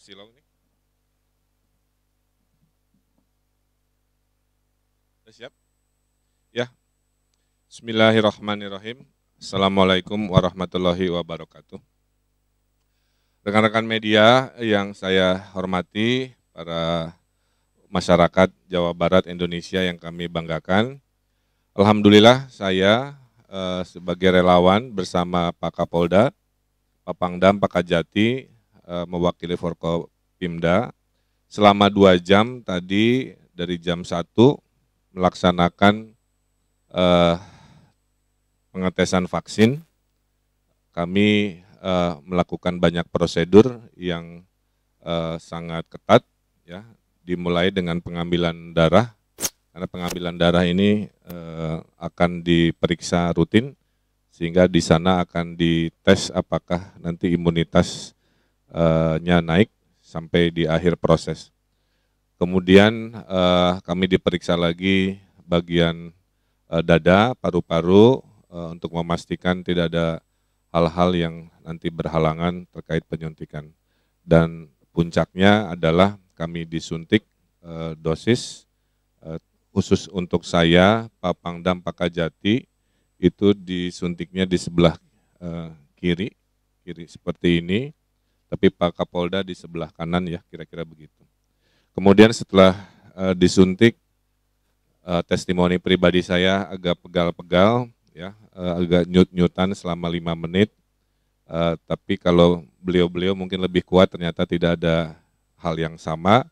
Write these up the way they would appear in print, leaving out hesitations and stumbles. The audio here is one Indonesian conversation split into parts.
silau nih. Udah siap? Ya. Bismillahirrahmanirrahim. Assalamualaikum warahmatullahi wabarakatuh. Rekan-rekan media yang saya hormati, para masyarakat Jawa Barat Indonesia yang kami banggakan. Alhamdulillah saya sebagai relawan bersama Pak Kapolda, Pak Pangdam, Pak Kajati, mewakili Forkopimda, selama 2 jam tadi dari jam 1 melaksanakan pengetesan vaksin. Kami melakukan banyak prosedur yang sangat ketat, ya, dimulai dengan pengambilan darah, karena pengambilan darah ini akan diperiksa rutin, sehingga di sana akan dites apakah nanti imunitasnya naik sampai di akhir proses. Kemudian kami diperiksa lagi bagian dada, paru-paru, untuk memastikan tidak ada hal-hal yang nanti berhalangan terkait penyuntikan. Dan puncaknya adalah kami disuntik dosis khusus untuk saya, Pak Pangdam, Pak Kajati, itu disuntiknya di sebelah kiri seperti ini, tapi Pak Kapolda di sebelah kanan, ya, kira-kira begitu. Kemudian setelah disuntik, testimoni pribadi saya agak pegal-pegal, ya, agak nyut-nyutan selama 5 menit, tapi kalau beliau-beliau mungkin lebih kuat, ternyata tidak ada hal yang sama,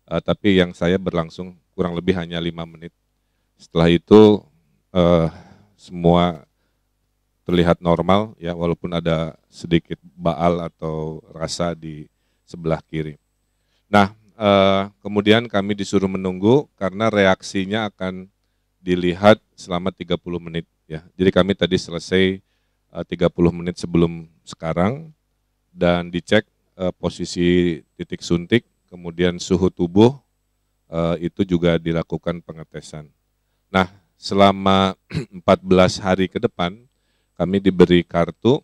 tapi yang saya berlangsung kurang lebih hanya 5 menit. Setelah itu semua terlihat normal, ya, walaupun ada sedikit baal atau rasa di sebelah kiri. Nah, kemudian kami disuruh menunggu karena reaksinya akan dilihat selama 30 menit. Ya. Jadi kami tadi selesai 30 menit sebelum sekarang dan dicek posisi titik suntik, kemudian suhu tubuh, itu juga dilakukan pengetesan. Nah, selama 14 hari ke depan kami diberi kartu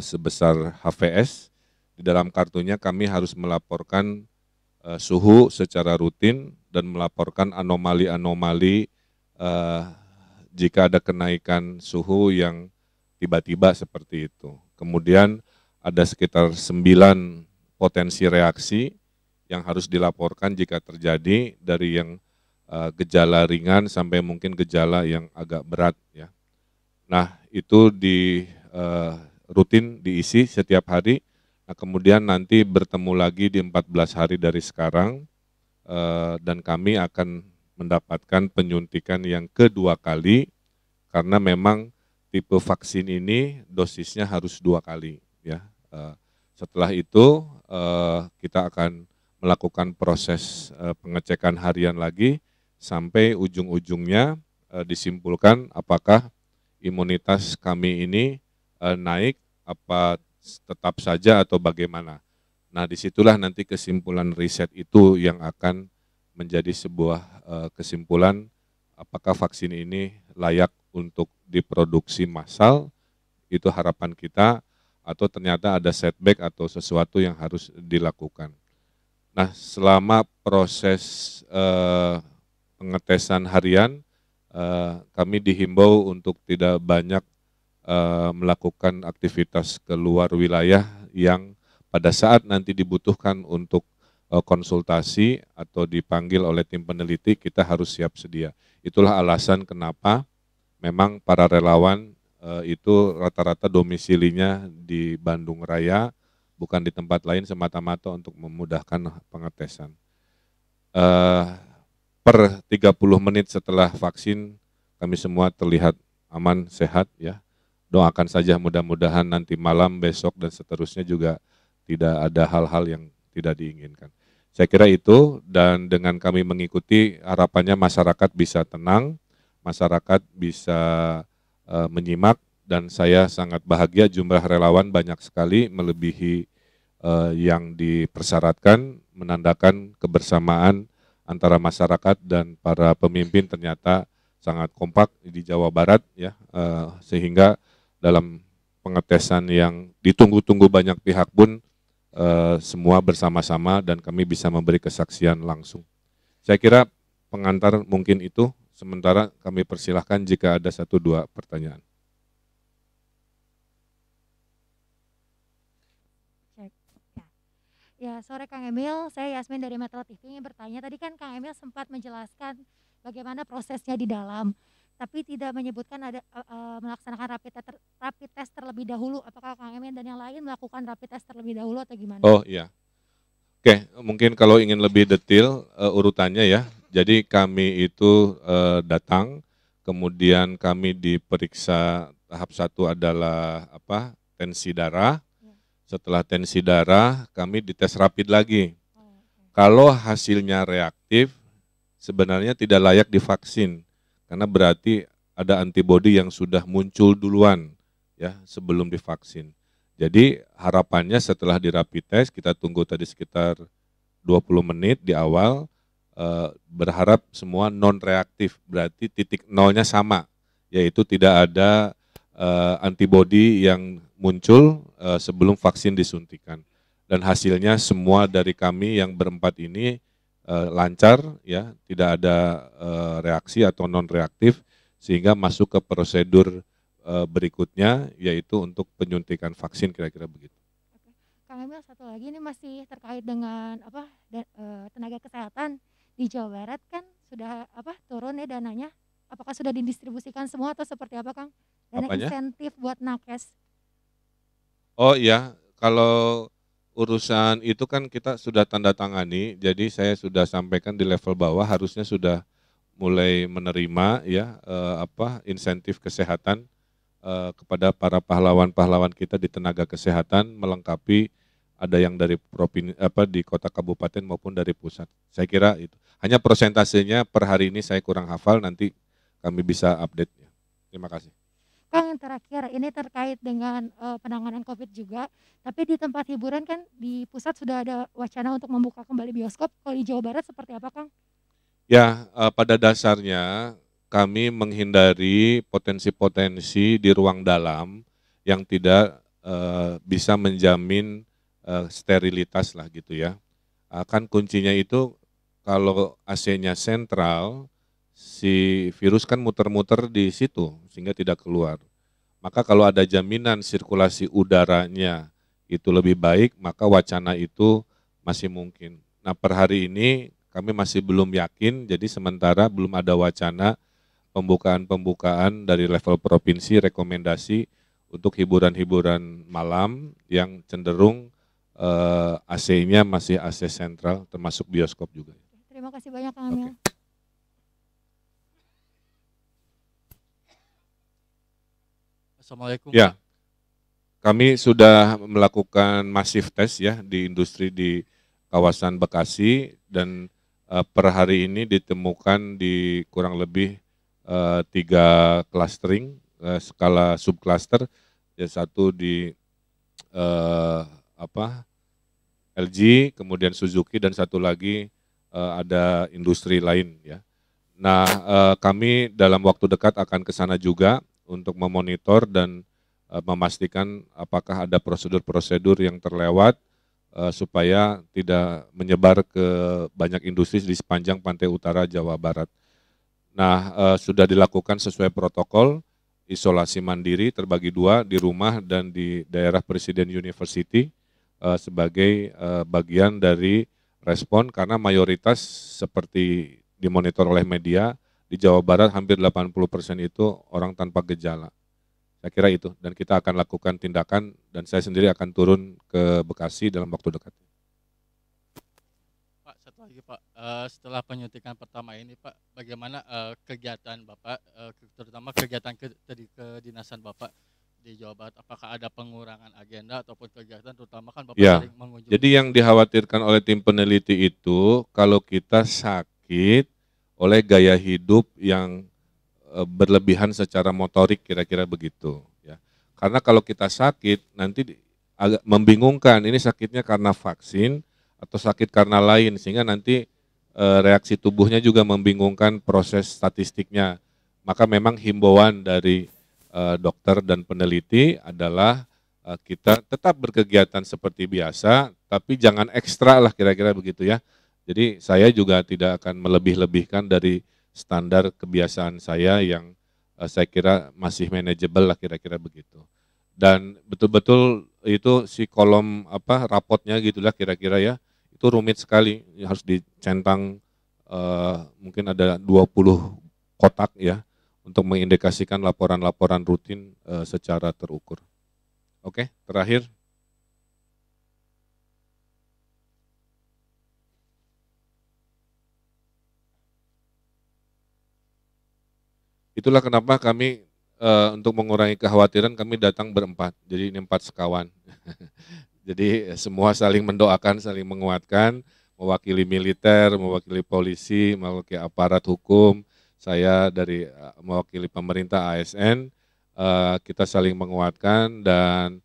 sebesar HVS. Di dalam kartunya kami harus melaporkan suhu secara rutin dan melaporkan anomali-anomali jika ada kenaikan suhu yang tiba-tiba seperti itu. Kemudian ada sekitar 9 potensi reaksi yang harus dilaporkan jika terjadi, dari yang gejala ringan sampai mungkin gejala yang agak berat, ya. Nah, itu rutin diisi setiap hari. Nah, kemudian nanti bertemu lagi di 14 hari dari sekarang, dan kami akan mendapatkan penyuntikan yang kedua kali, karena memang tipe vaksin ini dosisnya harus 2 kali. Ya. Setelah itu kita akan melakukan proses pengecekan harian lagi, sampai ujung-ujungnya disimpulkan apakah imunitas kami ini naik, apa tetap saja atau bagaimana. Nah, disitulah nanti kesimpulan riset itu yang akan menjadi sebuah kesimpulan apakah vaksin ini layak untuk diproduksi massal, itu harapan kita, atau ternyata ada setback atau sesuatu yang harus dilakukan. Nah, selama proses pengetesan harian, kami dihimbau untuk tidak banyak melakukan aktivitas keluar wilayah yang pada saat nanti dibutuhkan untuk konsultasi atau dipanggil oleh tim peneliti, kita harus siap sedia. Itulah alasan kenapa memang para relawan itu rata-rata domisilinya di Bandung Raya, bukan di tempat lain semata-mata untuk memudahkan pengetesan. Per 30 menit setelah vaksin, kami semua terlihat aman, sehat, ya. Doakan saja mudah-mudahan nanti malam, besok, dan seterusnya juga tidak ada hal-hal yang tidak diinginkan. Saya kira itu, dan dengan kami mengikuti, harapannya masyarakat bisa tenang, masyarakat bisa menyimak, dan saya sangat bahagia jumlah relawan banyak sekali, melebihi yang dipersyaratkan, menandakan kebersamaan antara masyarakat dan para pemimpin ternyata sangat kompak di Jawa Barat, ya, sehingga dalam pengetesan yang ditunggu-tunggu banyak pihak pun semua bersama-sama dan kami bisa memberi kesaksian langsung. Saya kira pengantar mungkin itu, sementara kami persilahkan jika ada 1-2 pertanyaan. Ya, sore Kang Emil, saya Yasmin dari Metro TV ingin bertanya. Tadi kan Kang Emil sempat menjelaskan bagaimana prosesnya di dalam, tapi tidak menyebutkan ada melaksanakan rapid test terlebih dahulu. Apakah Kang Emil dan yang lain melakukan rapid test terlebih dahulu atau gimana? Oh iya, oke, mungkin kalau ingin lebih detail urutannya ya. Jadi kami itu datang, kemudian kami diperiksa tahap 1 adalah tensi darah. Setelah tensi darah, kami dites rapid lagi. Kalau hasilnya reaktif, sebenarnya tidak layak divaksin, karena berarti ada antibodi yang sudah muncul duluan ya sebelum divaksin. Jadi harapannya setelah di rapid test, kita tunggu tadi sekitar 20 menit di awal, berharap semua non reaktif, berarti titik nolnya sama, yaitu tidak ada antibodi yang muncul sebelum vaksin disuntikan. Dan hasilnya semua dari kami yang berempat ini lancar, ya, tidak ada reaksi atau non reaktif, sehingga masuk ke prosedur berikutnya, yaitu untuk penyuntikan vaksin, kira-kira begitu. Kang Emil, satu lagi ini masih terkait dengan tenaga kesehatan di Jawa Barat kan sudah turun ya dananya. Apakah sudah didistribusikan semua atau seperti apa, Kang? Dana insentif buat nakes. Oh iya, kalau urusan itu kan kita sudah tanda tangani, jadi saya sudah sampaikan di level bawah harusnya sudah mulai menerima ya insentif kesehatan kepada para pahlawan-pahlawan kita di tenaga kesehatan, melengkapi ada yang dari provinsi di kota kabupaten maupun dari pusat. Saya kira itu. Hanya persentasenya per hari ini saya kurang hafal, nanti kami bisa update-nya. Terima kasih. Kang, yang terakhir ini terkait dengan penanganan COVID juga, tapi di tempat hiburan kan di pusat sudah ada wacana untuk membuka kembali bioskop. Kalau di Jawa Barat seperti apa, Kang? Ya, pada dasarnya kami menghindari potensi-potensi di ruang dalam yang tidak bisa menjamin sterilitas lah gitu ya. Kan kuncinya itu kalau AC-nya sentral, si virus kan muter-muter di situ sehingga tidak keluar. Maka kalau ada jaminan sirkulasi udaranya itu lebih baik, maka wacana itu masih mungkin. Nah, per hari ini kami masih belum yakin, jadi sementara belum ada wacana pembukaan dari level provinsi, rekomendasi untuk hiburan-hiburan malam yang cenderung AC-nya masih AC sentral, termasuk bioskop juga. Terima kasih banyak, Kang Emil. Assalamualaikum. Ya, kami sudah melakukan masif tes ya di industri di kawasan Bekasi, dan per hari ini ditemukan di kurang lebih 3 clustering skala subcluster, ya, satu di LG, kemudian Suzuki, dan satu lagi ada industri lain ya. Nah, kami dalam waktu dekat akan ke sana juga untuk memonitor dan memastikan apakah ada prosedur-prosedur yang terlewat supaya tidak menyebar ke banyak industri di sepanjang pantai utara Jawa Barat. Nah, sudah dilakukan sesuai protokol, isolasi mandiri terbagi 2 di rumah dan di daerah Presiden University sebagai bagian dari respon, karena mayoritas seperti dimonitor oleh media, di Jawa Barat hampir 80% itu orang tanpa gejala. Saya kira itu, dan kita akan lakukan tindakan, dan saya sendiri akan turun ke Bekasi dalam waktu dekat. Pak, satu lagi Pak, setelah penyuntikan pertama ini Pak, bagaimana kegiatan Bapak, terutama kegiatan kedinasan Bapak di Jawa Barat, apakah ada pengurangan agenda ataupun kegiatan, terutama kan Bapak sering mengunjungi. Jadi yang dikhawatirkan oleh tim peneliti itu, kalau kita sakit oleh gaya hidup yang berlebihan secara motorik, kira-kira begitu ya. Karena kalau kita sakit nanti agak membingungkan, ini sakitnya karena vaksin atau sakit karena lain, sehingga nanti reaksi tubuhnya juga membingungkan proses statistiknya. Maka memang himbauan dari dokter dan peneliti adalah kita tetap berkegiatan seperti biasa, tapi jangan ekstra lah kira-kira begitu ya. Jadi saya juga tidak akan melebih-lebihkan dari standar kebiasaan saya yang saya kira masih manageable lah kira-kira begitu. Dan betul-betul itu si kolom rapotnya gitulah kira-kira ya, itu rumit sekali, harus dicentang mungkin ada 20 kotak ya untuk mengindikasikan laporan-laporan rutin secara terukur. Oke, terakhir. Itulah kenapa kami untuk mengurangi kekhawatiran kami datang berempat. Jadi ini 4 sekawan. Jadi semua saling mendoakan, saling menguatkan, mewakili militer, mewakili polisi, mewakili aparat hukum, saya dari mewakili pemerintah ASN, kita saling menguatkan dan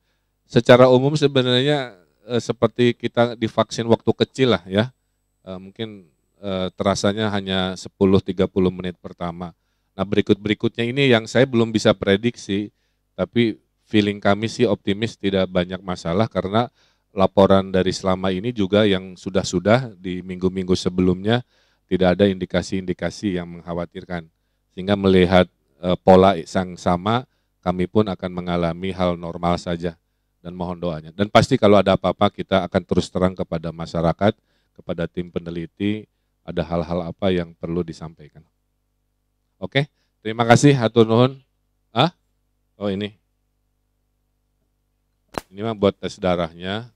secara umum sebenarnya seperti kita divaksin waktu kecil lah ya, mungkin terasanya hanya 10-30 menit pertama. Nah berikut-berikutnya ini yang saya belum bisa prediksi, tapi feeling kami sih optimis tidak banyak masalah karena laporan dari selama ini juga yang sudah-sudah di minggu-minggu sebelumnya tidak ada indikasi-indikasi yang mengkhawatirkan. Sehingga melihat pola yang sama, kami pun akan mengalami hal normal saja dan mohon doanya. Dan pasti kalau ada apa-apa kita akan terus terang kepada masyarakat, kepada tim peneliti, ada hal-hal apa yang perlu disampaikan. Oke, terima kasih hatur nuhun. Oh ini mah buat tes darahnya.